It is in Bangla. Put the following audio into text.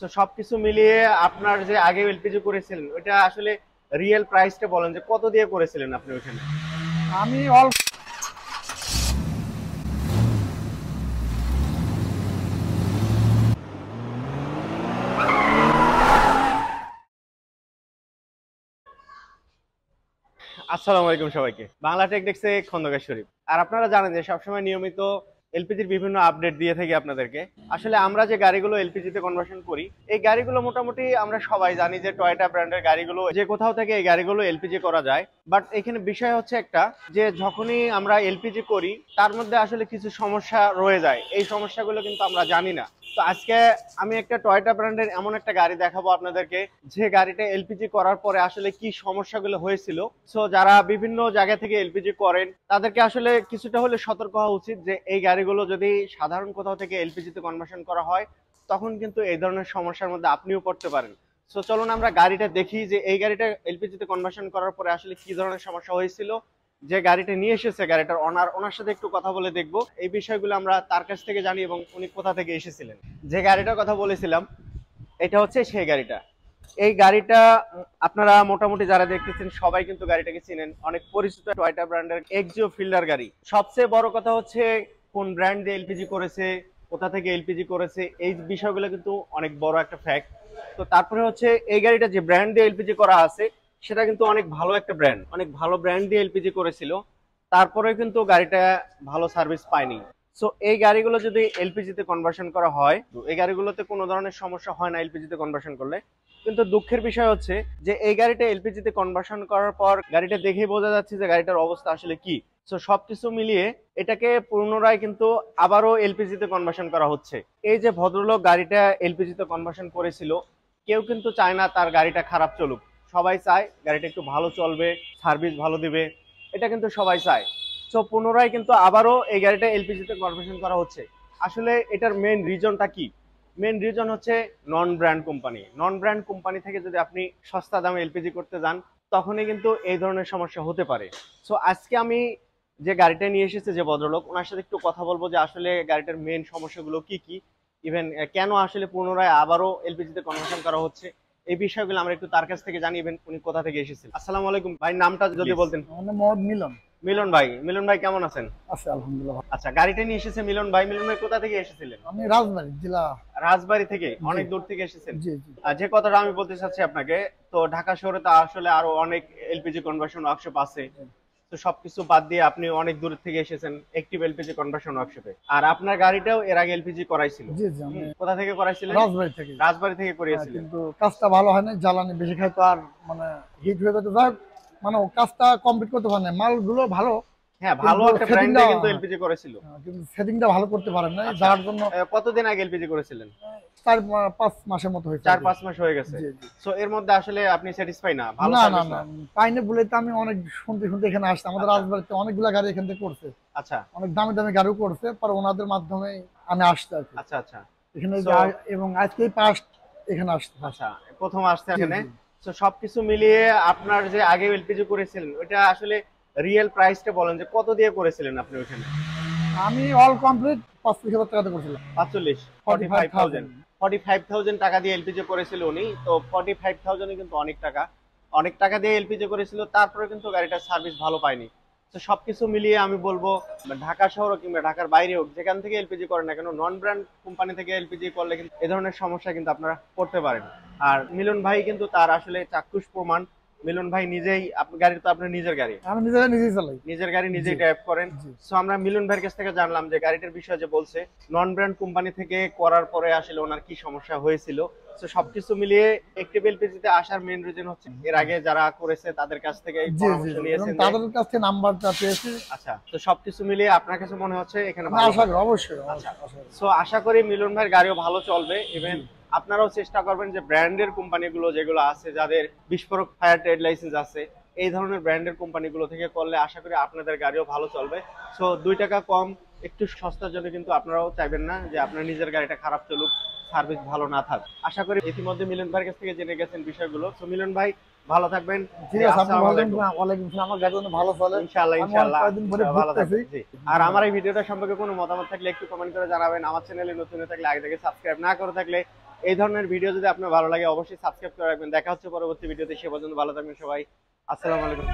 তো সবকিছু মিলিয়ে আপনার যে আগে এলপিজি করেছিলেন ওইটা আসলে রিয়েল প্রাইসটা বলেন যে কত দিয়ে করেছিলেন আপনি ওখানে? আমি অল্প আসসালামু আলাইকুম সবাইকে, বাংলা টেক ডেস্কে খন্দকার শরীফ। আর আপনারা জানেন যে সবসময় নিয়মিত এলপিজির বিভিন্ন আপডেট দিয়ে থাকি আপনাদেরকে। আসলে আমরা যে গাড়িগুলো এলপিজিতে কনভার্সন করি, এই গাড়িগুলো মোটামুটি আমরা সবাই জানি যে টয়োটা ব্র্যান্ডের গাড়িগুলো যে কোথাও থেকে এই গাড়িগুলো এলপিজি করা যায়। বাট এখানে বিষয় হচ্ছে একটা, যে যখনই আমরা এলপিজি করি তার মধ্যে আসলে কিছু সমস্যা রয়ে যায়। এই সমস্যাগুলো কিন্তু আমরা জানি না। তো আজকে আমি একটা টয়োটা ব্র্যান্ডের এমন একটা গাড়ি দেখাবো আপনাদেরকে, যে গাড়িটা এলপিজি করার পরে আসলে কি সমস্যাগুলো হয়েছিল। সো যারা বিভিন্ন জায়গা থেকে এলপিজি করেন তাদেরকে আসলে কিছুটা হলে সতর্ক হওয়া উচিত যে এই গাড়িগুলো যদি সাধারণ কোথাও থেকে এলপিজিতে কনভার্সন করা হয় তখন কিন্তু এই ধরনের সমস্যার মধ্যে আপনিও পড়তে পারেন। সো চলুন আমরা গাড়িটা দেখি যে এই গাড়িটা এলপিজিতে কনভার্সন করার পরে আসলে কি ধরনের সমস্যা হয়েছিল। যে গাড়িটা নিয়ে এসেছে গাড়িটার ওনার সাথে একটু কথা বলে দেখবো এই বিষয়গুলো আমরা তার কাছ থেকে জানি এবং উনি কোথা থেকে এসেছিলেন। যে গাড়িটার কথা বলেছিলাম এটা হচ্ছে সেই গাড়িটা। এই গাড়িটা আপনারা মোটামুটি যারা দেখতেছেন সবাই কিন্তু গাড়িটাকে চিনেন, অনেক পরিচিত টয়োটা ব্র্যান্ডের এক্সিও ফিল্ডার গাড়ি। সবচেয়ে বড় কথা হচ্ছে কোন ব্র্যান্ড দিয়ে এলপিজি করেছে, কোথা থেকে এলপিজি করেছে, এই বিষয়গুলো কিন্তু অনেক বড় একটা ফ্যাক্ট। তো তারপরে হচ্ছে এই গাড়িটা যে ব্র্যান্ড দিয়ে এলপিজি করা আছে সেটা কিন্তু অনেক ভালো একটা ব্র্যান্ড, অনেক ভালো ব্র্যান্ড দিয়ে এলপিজি করেছিল, তারপরে কিন্তু গাড়িটা ভালো সার্ভিস পায়নি। সো এই গাড়িগুলো যদি এলপিজিতে কনভার্সন করা হয়, এই গাড়িগুলোতে কোনো ধরনের সমস্যা হয় না এলপিজিতে কনভার্সন করলে। কিন্তু দুঃখের বিষয় হচ্ছে যে এই গাড়িটা এলপিজিতে কনভার্সন করার পর গাড়িটা দেখেই বোঝা যাচ্ছে যে গাড়িটার অবস্থা আসলে কি। সো সবকিছু মিলিয়ে এটাকে পুনরায় কিন্তু আবারও এলপিজিতে কনভার্সন করা হচ্ছে। এই যে ভদ্রলোক গাড়িটা এলপিজিতে কনভার্সন করেছিল, কেউ কিন্তু চায় না তার গাড়িটা খারাপ চলুক। সবাই চায় গাড়িটা একটু ভালো চলবে, সার্ভিস ভালো দিবে, এটা কিন্তু সবাই চায়। সো পুনরায় কিন্তু আবারও এই গাড়িটা এলপিজিতে কনভার্সন করা হচ্ছে। আসলে এটার মেইন রিজনটা কি? মেইন রিজন হচ্ছে নন ব্র্যান্ড কোম্পানি। নন ব্র্যান্ড কোম্পানি থেকে যদি আপনি সস্তা দামে এলপিজি করতে যান তখনই কিন্তু এই ধরনের সমস্যা হতে পারে। সো আজকে আমি যে গাড়িটা নিয়ে এসেছে যে ভদ্রলোক, ওনার সাথে একটু কথা বলবো যে আসলে গাড়িটার মেইন সমস্যাগুলো কি কি, ইভেন কেন আসলে পুনরায় আবারও এলপিজিতে কনভার্সন করা হচ্ছে। এই বিষয়গুলো আমরা একটু তার কাছ থেকে জানি, ইভেন উনি কোথা থেকে এসেছেন। আসসালামু আলাইকুম ভাই, নামটা যদি বলতেন। আমার নাম মোহাম্মদ মিলন। মিলন ভাই, মিলন ভাই কেমন আছেন? আছে আলহামদুলিল্লাহ। আচ্ছা, গাড়িটা নিয়ে এসেছে মিলন ভাই। মিলন ভাই কোথা থেকে এসেছিলেন? আমি রাজবাড়ী জেলা। রাজবাড়ী থেকে? অনেক দূর থেকে এসেছেন। জি জি। আর যে কথাটা আমি বলতে চাচ্ছি আপনাকে, তো ঢাকা শহরে তো আসলে আরো অনেক এলপিজি কনভার্সন ওয়ার্কশপ আছে। তো সবকিছু বাদ দিয়ে আপনি অনেক দূর থেকে এসেছেন একটিভ এলপিজি কনভার্সন ওয়ার্কশপে। আর আপনার গাড়িটাও এর আগে এলপিজি করাইছিল? জি জি। আমি কোথা থেকে করাইছিলেন? রাজবাড়ী থেকে। রাজবাড়ী থেকে করিয়েছিলেন। কিন্তু কাজটা ভালো হয় না, জ্বালানি বেশি খাই তো আর মানে হিট হয়ে যেতে যায়, মানে ও কাজটা কমপ্লিট করতে পারে না। মালগুলো ভালো, হ্যাঁ ভালো একটা ব্র্যান্ডে কিন্তু এলপিজি করেছিল, কিন্তু সেটিংটা ভালো করতে পারেন না, যার জন্য। কতদিন আগে এলপিজি করেছিলেন? 4-5 মাসের মতো হয়েছে। 4-5 মাস হয়ে গেছে। সো এর মধ্যে আসলে আপনি স্যাটিসফাই না? ভালো না না সার্ভিস না, না? পাইনি বলে তো আমি অনেক শুনতে শুনতে এখানে আসছি। আমাদের রাজবাড়িতে অনেকগুলা গাড়ি এখান থেকে করছে। আচ্ছা, অনেক দামি দামি গাড়িও করছে, পর ওনাদের মাধ্যমে আমি আসছি আর কি। আচ্ছা আচ্ছা। এখানে So, এবং আজকেই ফার্স্ট এখানে আসছে। আচ্ছা প্রথম আসছে জি, এখানে। জি। তো সবকিছু মিলিয়ে আপনার যে আগে এলপিজি করেছিলেন ওটা আসলে রিয়েল প্রাইসটা বলেন যে কত দিয়ে করেছিলেন আপনি ওখানে? আমি অল কমপ্লিট 45,000 টাকাতে করছিলাম। 45,000 45,000 টাকা দিয়ে এলপিজি করেছিল উনি। তো 45,000 কিন্তু অনেক টাকা, অনেক টাকা দিয়ে এলপিজি করেছিল, তারপরে কিন্তু গাড়িটার সার্ভিস ভালো পায়নি। তো সবকিছু মিলিয়ে আমি বলবো ঢাকা শহর কিংবা ঢাকার বাইরে হোক, যেখান থেকে এলপিজি করেন না কেন, নন ব্র্যান্ড কোম্পানি থেকে এলপিজি করলে কিন্তু এই ধরনের সমস্যা কিন্তু আপনারা পড়তে পারেন। আর মিলন ভাই কিন্তু তার আসলে চাক্ষুষ প্রমাণ। মিলন ভাই নিজেই, গাড়ি তো আপনার নিজের গাড়ি, আমি নিজেই চালাই। নিজের গাড়ি নিজেই ড্রাইভ করেন। জি। সো আমরা মিলন ভাইয়ের কাছ থেকে জানলাম যে গাড়িটার বিষয়ে যে বলছে নন ব্র্যান্ড কোম্পানি থেকে করার পরে আসলে ওনার কি সমস্যা হয়েছিল। সো সবকিছু মিলিয়ে একটিভ এলপিজিতে আসার মেইন রিজন হচ্ছে এর আগে যারা করেছে তাদের কাছ থেকে জি জি, পরামর্শ এবং নিয়েছেন। তাদের কাছ থেকে নাম্বারটা পেয়েছি। আচ্ছা, তো সবকিছু মিলিয়ে আপনার কাছে মনে হচ্ছে এখানে আমি ভালো আশা হবে? করি অবশ্যই। আচ্ছা, সো আশা করি মিলন ভাইয়ের গাড়িও ভালো চলবে। ইভেন আপনারাও চেষ্টা করবেন যে ব্র্যান্ডের কোম্পানিগুলো যেগুলো আছে, যাদের বিস্ফোরক ফায়ার ট্রেড লাইসেন্স আছে, এই ধরনের ব্র্যান্ডের কোম্পানিগুলো থেকে করলে আশা করি আপনাদের গাড়িও ভালো চলবে। সো 2 টাকা কম, একটু সস্তার জন্য কিন্তু আপনারাও চাইবেন না যে আপনার নিজের গাড়িটা খারাপ চলুক, সার্ভিস ভালো না থাক। আশা করি ইতিমধ্যে মিলন ভাইয়ের কাছ থেকে জেনে গেছেন বিষয়গুলো। সো মিলন ভাই ভালো থাকবেন। ঠিক আছে, আপনি আসসালামু ভালো আলাইকুম। থাকবেন। ওয়ালাইকুম আসসালাম। আমার গাড়ি ভালো চলে ইনশাআল্লাহ ইনশাআল্লাহ। কয়েকদিন ধরে ভালো থাকবেন। ঘুরতেছি। জি। আর আমার এই ভিডিওটা সম্পর্কে কোনো মতামত থাকলে একটু কমেন্ট করে জানাবেন। আমার চ্যানেলে নতুন হয়ে থাকলে আগে থেকে সাবস্ক্রাইব না করে থাকলে এই ধরনের ভিডিও যদি আপনার ভালো লাগে অবশ্যই সাবস্ক্রাইব করে রাখবেন। দেখা হচ্ছে পরবর্তী ভিডিওতে, সে পর্যন্ত ভালো থাকবেন সবাই। আসসালামু আলাইকুম।